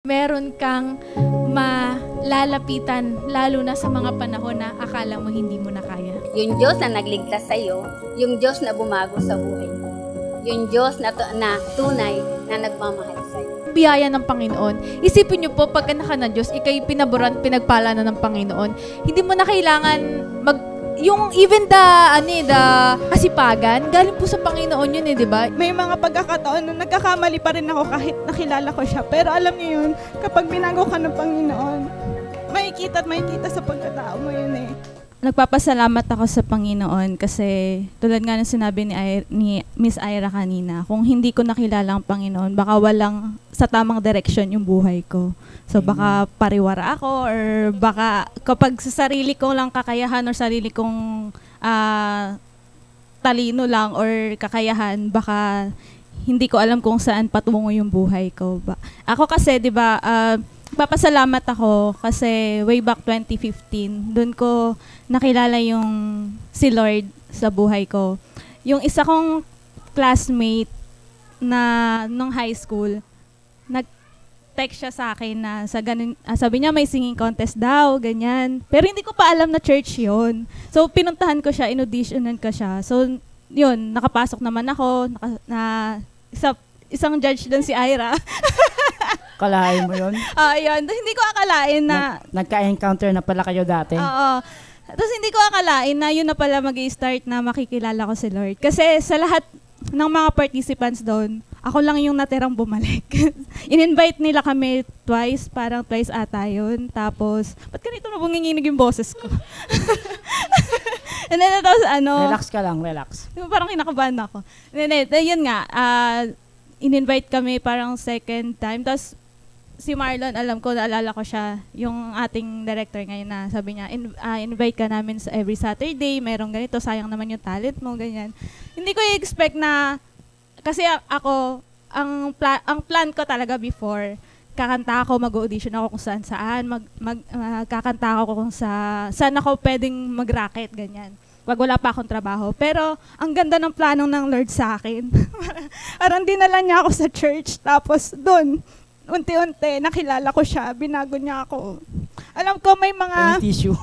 meron kang malalapitan, lalo na sa mga panahon na akala mo hindi mo na kaya. Yung Diyos na nagligtas sa iyo, yung Diyos na bumago sa buhay mo, yung Diyos na tunay na nagmamahal sa iyo. Biyaya ng Panginoon. Isipin niyo po, pag anak ka ng Diyos, ikay pinaboran, pinagpala na ng Panginoon. Hindi mo na kailangan yung even the kasipagan, galing po sa Panginoon yun di ba? May mga pagkakataon na nagkakamali pa rin ako kahit nakilala ko siya. Pero alam niyo yun, kapag binago ka ng Panginoon, makikita at makikita sa pagkatao mo yun Nagpapasalamat ako sa Panginoon kasi tulad nga ng sinabi ni Miss Ira kanina, kung hindi ko nakilala ang Panginoon, baka walang sa tamang direction yung buhay ko. So baka pariwara ako or baka kapag sa sarili ko lang kakayahan or sarili kong talino lang or kakayahan, baka hindi ko alam kung saan patungo yung buhay ko. Ako kasi, 'di ba, papasalamat ako kasi way back 2015, doon ko nakilala yung si Lord sa buhay ko. Yung isa kong classmate na nung high school, nag-text siya sa akin na sabi niya may singing contest daw, ganyan. Pero hindi ko pa alam na church yun. So pinuntahan ko siya, in-auditionan ko siya. So yun, nakapasok naman ako, isang judge doon si Ira. Kalahin mo yun? Yun. Hindi ko akalain na... Nagka-encounter na pala kayo dati? Oo. Tapos hindi ko akalain na yun na pala mag-i-start na makikilala ko si Lord. Kasi sa lahat ng mga participants doon, ako lang yung natirang bumalik. In-invite nila kami parang twice ata yun. Tapos, ba't ganito na bunginginig yung boses ko? And then, tapos relax ka lang, relax. Parang kinakabahan ako. And then, yun nga, in-invite kami parang second time. Tapos, si Marlon, alam ko, naalala ko siya, yung ating director ngayon na sabi niya, invite ka namin sa every Saturday, merong ganito, sayang naman yung talent mo, ganyan. Hindi ko i-expect na, kasi ako, ang plan ko talaga before, kakanta ako, mag-audition ako kung saan, kakanta ako kung saan ako pwedeng mag-racket, ganyan. Wag wala pa akong trabaho. Pero, ang ganda ng plano ng Lord sa akin. Parang dinala niya ako sa church, tapos doon, unti-unti, nakilala ko siya, binago niya ako. Alam ko may mga... tissue.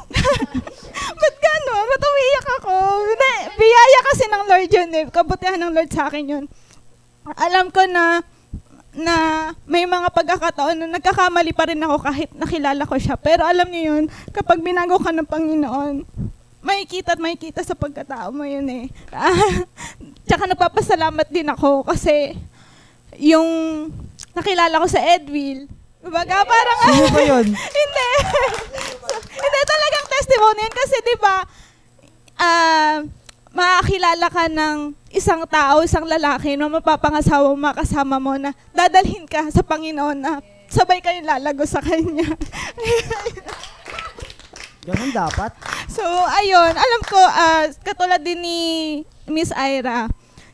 Ba't gano'n? Ba't umiiyak ako? Hindi, biyaya kasi ng Lord yun Kabutihan ng Lord sa akin yun. Alam ko na may mga pagkakataon na nagkakamali pa rin ako kahit nakilala ko siya. Pero alam niyo yun, kapag binago ka ng Panginoon, makikita at makikita sa pagkatao mo yun Tsaka nagpapasalamat din ako kasi yung nakilala ko sa Edwil. Baga, parang... Sino ba yun? Hindi. Hindi talagang testimony yun kasi diba, makakilala ka ng isang tao, isang lalaki na mapapangasawa mo, makasama mo na dadalhin ka sa Panginoon na sabay kayong lalago sa Kanya. Ganun dapat. So, ayun. Alam ko, katulad din ni Miss Ira,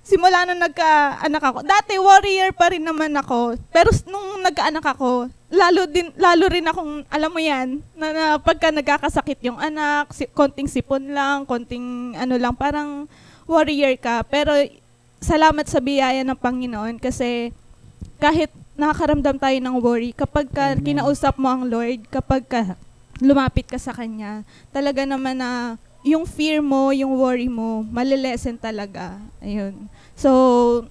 simula nung nagka-anak ako, dati warrior pa rin naman ako, pero nung nagka-anak ako, lalo rin akong, alam mo yan, na pagka nagkakasakit yung anak, konting sipon lang, konting lang, parang warrior ka. Pero salamat sa biyaya ng Panginoon kasi kahit nakakaramdam tayo ng worry, kapag kinausap mo ang Lord, kapag lumapit ka sa Kanya, talaga naman na yung fear mo, yung worry mo, malilesen talaga. Ayun. So,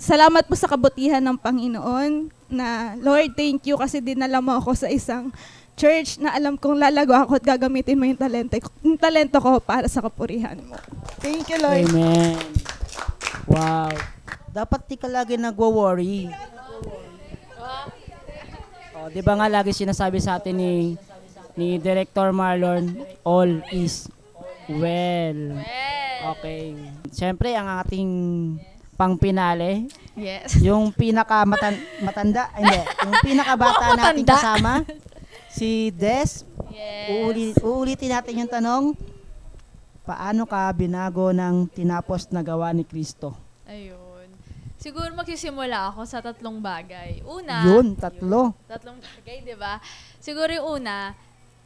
salamat po sa kabutihan ng Panginoon na, Lord, thank you kasi dinala mo ako sa isang church na alam kong lalago ako at gagamitin mo yung talento ko para sa kapurihan mo. Thank you, Lord. Amen. Wow. Dapat di ka lagi nagwo-worry. Di ba nga lagi sinasabi sa atin ni Director Marlon, all is well. Okay. Siyempre, ang ating pangpinale, yes. Yung matanda, hindi, yung pinakabata nating kasama, si Des. Yes. Uulitin natin yung tanong, paano ka binago ng tinapos na gawa ni Kristo? Ayun. Siguro magsisimula ako sa tatlong bagay. Una, tatlong bagay, di ba? Siguro yung una,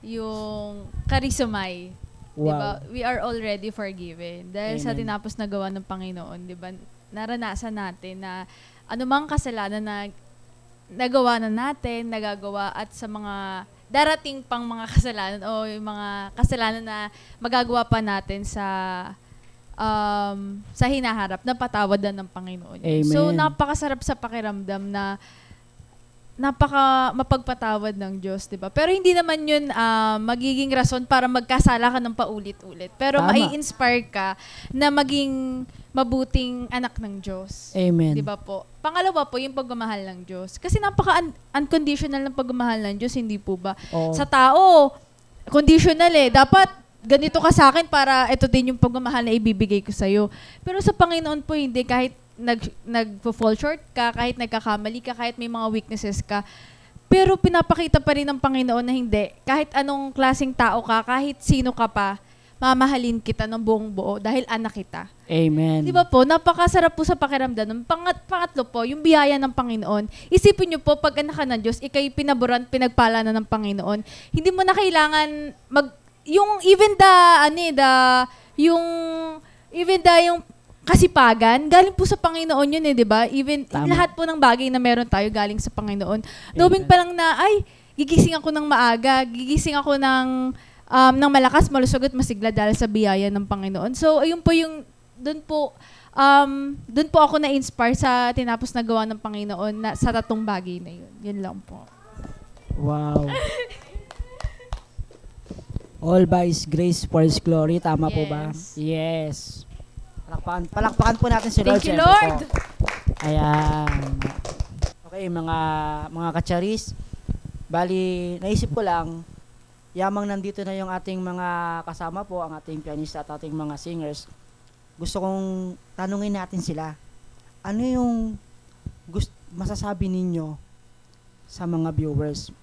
yung karisumay. Wow. Diba? We are already forgiven. Dahil Amen. sa tinapos na gawa ng Panginoon, diba? Naranasan natin na anumang kasalanan na nagawa na natin, nagagawa at sa mga darating pang mga kasalanan o yung mga kasalanan na magagawa pa natin sa hinaharap na patawadan ng Panginoon. Amen. So, napakasarap sa pakiramdam na napaka mapagpatawad ng Diyos, di ba? Pero hindi naman yun magiging rason para magkasala ka ng paulit-ulit. Pero Tama. mai-inspire ka na maging mabuting anak ng Diyos. Amen. Di ba po? Pangalawa po, yung pagmamahal ng Diyos. Kasi napaka-unconditional ng pagmamahal ng Diyos, hindi po ba? Oo. Sa tao, conditional eh. Dapat ganito ka sa akin para ito din yung pagmamahal na ibibigay ko sa'yo. Pero sa Panginoon po, hindi. Kahit nag-fall short ka, kahit nagkakamali ka, kahit may mga weaknesses ka, pero pinapakita pa rin ng Panginoon na hindi. Kahit anong klaseng tao ka, kahit sino ka pa, mamahalin kita ng buong buo dahil anak kita. Amen. Di ba po? Napakasarap po sa pakiramdam. Pangatlo po, yung biyaya ng Panginoon. Isipin nyo po, pag anak ka ng Diyos, ikay pinaboran, pinagpala na ng Panginoon. Hindi mo na kailangan yung kasipagan, galing po sa Panginoon yun di ba? Even Tama. lahat po ng bagay na meron tayo galing sa Panginoon. Knowing pa lang na, gigising ako ng maaga, gigising ako ng malakas, malusog at masigla dahil sa biyaya ng Panginoon. So, ayun po yung, doon po ako na-inspire sa tinapos na gawa ng Panginoon na, sa tatong bagay na yun. Yun lang po. Wow. All by His grace for His glory. Tama po ba? Yes. Palakpakan po natin si Lord. Thank you, Lord! Po. Ayan. Okay, mga kacharis. Bali, naisip ko lang, yamang nandito na yung ating mga kasama po, ang ating pianista at ating mga singers, gusto kong tanungin natin sila. Ano yung masasabi ninyo sa mga viewers?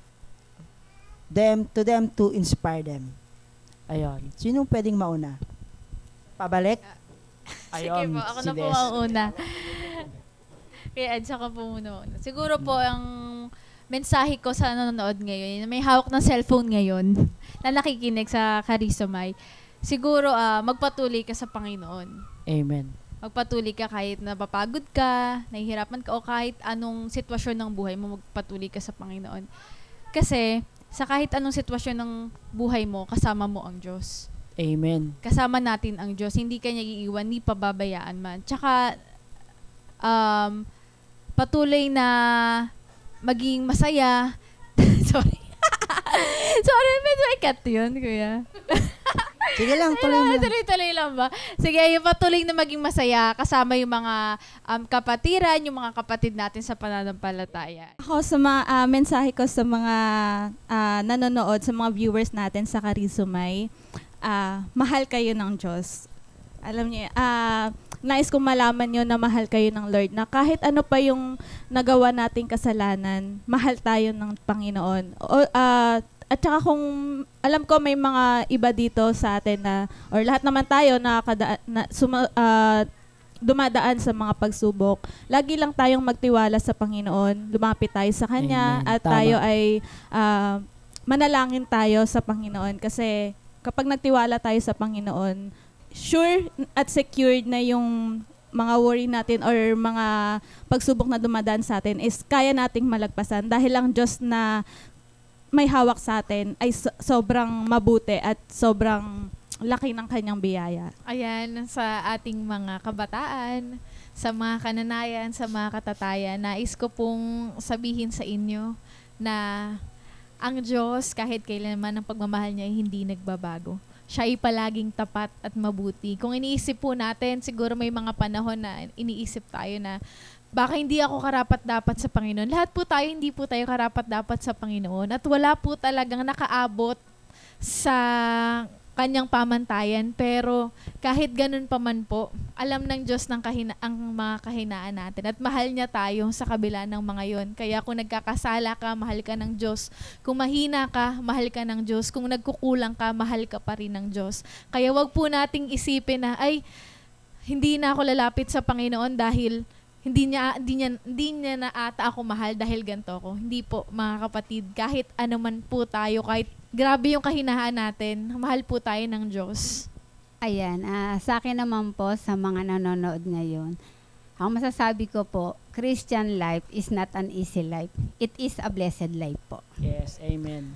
To inspire them. Ayun. Sinong pwedeng mauna? Pabalik? Sige po, ako na po mauna. Kaya Ed, saka po muna. Siguro po, ang mensahe ko sa nanonood ngayon, may hawak ng cellphone ngayon, na nakikinig sa Karisomay, siguro magpatuloy ka sa Panginoon. Amen. Magpatuloy ka kahit napapagod ka, nahihirapan ka, o kahit anong sitwasyon ng buhay mo, magpatuloy ka sa Panginoon. Kasi, sa kahit anong sitwasyon ng buhay mo, kasama mo ang Diyos. Amen. Kasama natin ang Diyos. Hindi kanya iiwan, hindi pababayaan man. Tsaka, patuloy na maging masaya. Sorry. Sorry, medyo ikat yun, kuya. Sige lang, tuloy mo. Tuloy lang ba? Sige, yung patuloy na maging masaya, kasama yung mga kapatiran, yung mga kapatid natin sa pananampalataya. Ako sa mga mensahe ko sa mga nanonood, sa mga viewers natin sa Karisomay, mahal kayo ng Diyos. Alam niyo, nais kong malaman nyo na mahal kayo ng Lord, na kahit ano pa yung nagawa nating kasalanan, mahal tayo ng Panginoon. At saka kung alam ko may mga iba dito sa atin na, or lahat naman tayo dumadaan sa mga pagsubok, lagi lang tayong magtiwala sa Panginoon, lumapit tayo sa Kanya. Amen. At Tama. tayo ay manalangin tayo sa Panginoon, kasi kapag nagtiwala tayo sa Panginoon, sure at secured na yung mga worry natin or mga pagsubok na dumadaan sa atin is kaya nating malagpasan, dahil ang Diyos na may hawak sa atin ay sobrang mabuti at sobrang laki ng kanyang biyaya. Ayan, sa ating mga kabataan, sa mga kananayan, sa mga katatayan, nais ko pong sabihin sa inyo na ang Diyos, kahit kailanman ang pagmamahal niya, ay hindi nagbabago. Siya ay palaging tapat at mabuti. Kung iniisip po natin, siguro may mga panahon na iniisip tayo na baka hindi ako karapat-dapat sa Panginoon. Lahat po tayo, hindi po tayo karapat-dapat sa Panginoon. At wala po talagang nakaabot sa kanyang pamantayan. Pero kahit ganun pa man po, alam ng Diyos ang mga kahinaan natin. At mahal niya tayo sa kabila ng mga yon. Kaya kung nagkakasala ka, mahal ka ng Diyos. Kung mahina ka, mahal ka ng Diyos. Kung nagkukulang ka, mahal ka pa rin ng Diyos. Kaya wag po nating isipin na, hindi na ako lalapit sa Panginoon dahil hindi niya na ata ako mahal dahil ganito ako. Hindi po, mga kapatid. Kahit ano man po tayo, kahit grabe yung kahinaan natin, mahal po tayo ng Diyos. Ayan, sa akin naman po, sa mga nanonood ngayon, ang masasabi ko po, Christian life is not an easy life. It is a blessed life po. Yes, amen.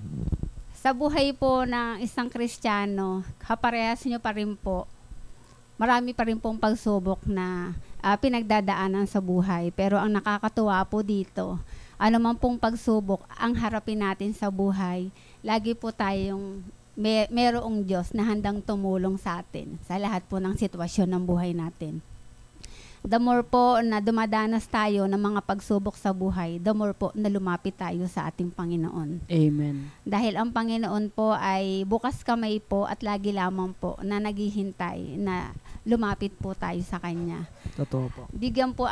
Sa buhay po ng isang Kristiyano, kaparehas nyo pa rin po, marami pa rin pong pagsubok na pinagdadaanan sa buhay. Pero ang nakakatuwa po dito, ano man pong pagsubok ang harapin natin sa buhay, lagi po tayong merong Diyos na handang tumulong sa atin sa lahat po ng sitwasyon ng buhay natin. The more po na dumadanas tayo ng mga pagsubok sa buhay, the more po na lumapit tayo sa ating Panginoon. Amen. Dahil ang Panginoon po ay bukas kamay po at lagi lamang po na naghihintay na lumapit po tayo sa Kanya. Totoo po. Bigyan po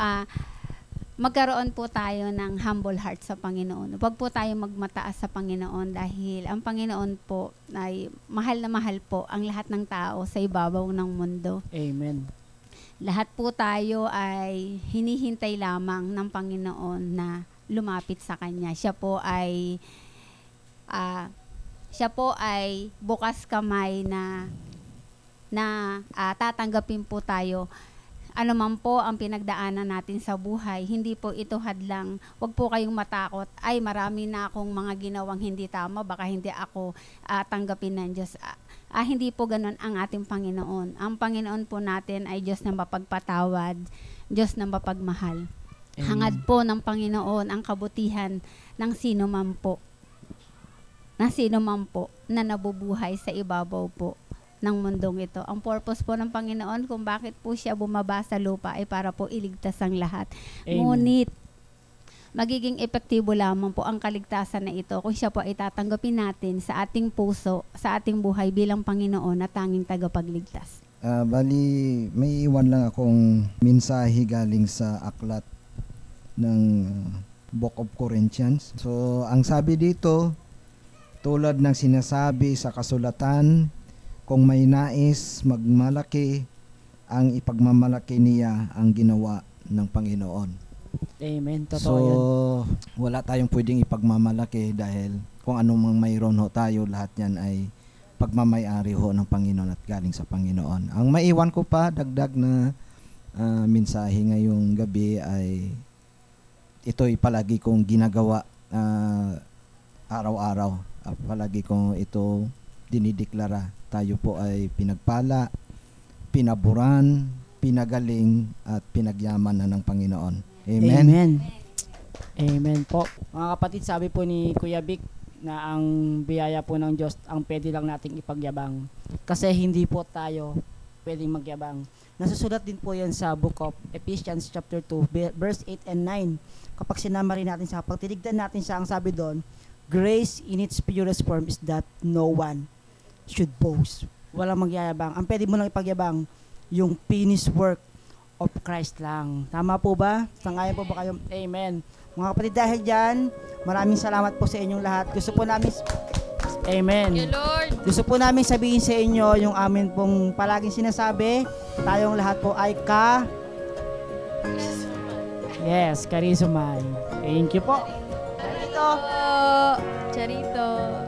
magkaroon po tayo ng humble heart sa Panginoon. Huwag po tayo magmataas sa Panginoon dahil ang Panginoon po ay mahal na mahal po ang lahat ng tao sa ibabaw ng mundo. Amen. Lahat po tayo ay hinihintay lamang ng Panginoon na lumapit sa Kanya. Siya po ay bukas kamay na tatanggapin po tayo. Ano man po ang pinagdaanan natin sa buhay, hindi po ito hadlang. Huwag po kayong matakot. Ay, marami na akong mga ginawang hindi tama, baka hindi ako tanggapin ng Diyos. Hindi po ganun ang ating Panginoon. Ang Panginoon po natin ay Diyos na mapagpatawad, Diyos na mapagmahal. Hangad po ng Panginoon ang kabutihan ng sino man po na nabubuhay sa ibabaw po ng mundong ito. Ang purpose po ng Panginoon kung bakit po siya bumaba sa lupa ay para po iligtas ang lahat. Amen. Ngunit, magiging epektibo lamang po ang kaligtasan na ito kung siya po ay tatanggapin natin sa ating puso, sa ating buhay bilang Panginoon na tanging tagapagligtas. Bali, may iwan lang akong mensahe galing sa aklat ng Book of Corinthians. So, ang sabi dito, tulad ng sinasabi sa kasulatan, kung may nais magmalaki, ang ipagmamalaki niya ang ginawa ng Panginoon. Amen. Totoo So, yun. wala tayong pwedeng ipagmamalaki dahil kung anong mayroon ho tayo, lahat yan ay pagmamayari ho ng Panginoon at galing sa Panginoon. Ang maiwan ko pa, dagdag na mensahe ngayong gabi ay ito'y palagi kong ginagawa araw-araw. Palagi kong ito dinideklara. Tayo po ay pinagpala, pinaburan, pinagaling at pinagyaman na ng Panginoon. Amen. Amen. Amen po. Mga kapatid, sabi po ni Kuya Vic na ang biyaya po ng Diyos ang pwede lang nating ipagyabang. Kasi hindi po tayo pwedeng magyabang. Nasusulat din po yan sa Book of Ephesians chapter 2, verse 8 and 9. Kapag sinama rin natin siya, pag tinignan natin siya, ang sabi doon, grace in its purest form is that no one should boast. Walang magyayabang. Ang pwede mo lang ipagyabang, yung finished work of Christ lang. Tama po ba? Sangayon po ba kayo? Amen. Mga kapatid, dahil dyan, maraming salamat po sa inyong lahat. Gusto po namin, amen. Thank you, Lord. Gusto po namin sabihin sa inyo yung amin pong palaging sinasabi, tayong lahat po ay Yes, karisman. Thank you po. Charito.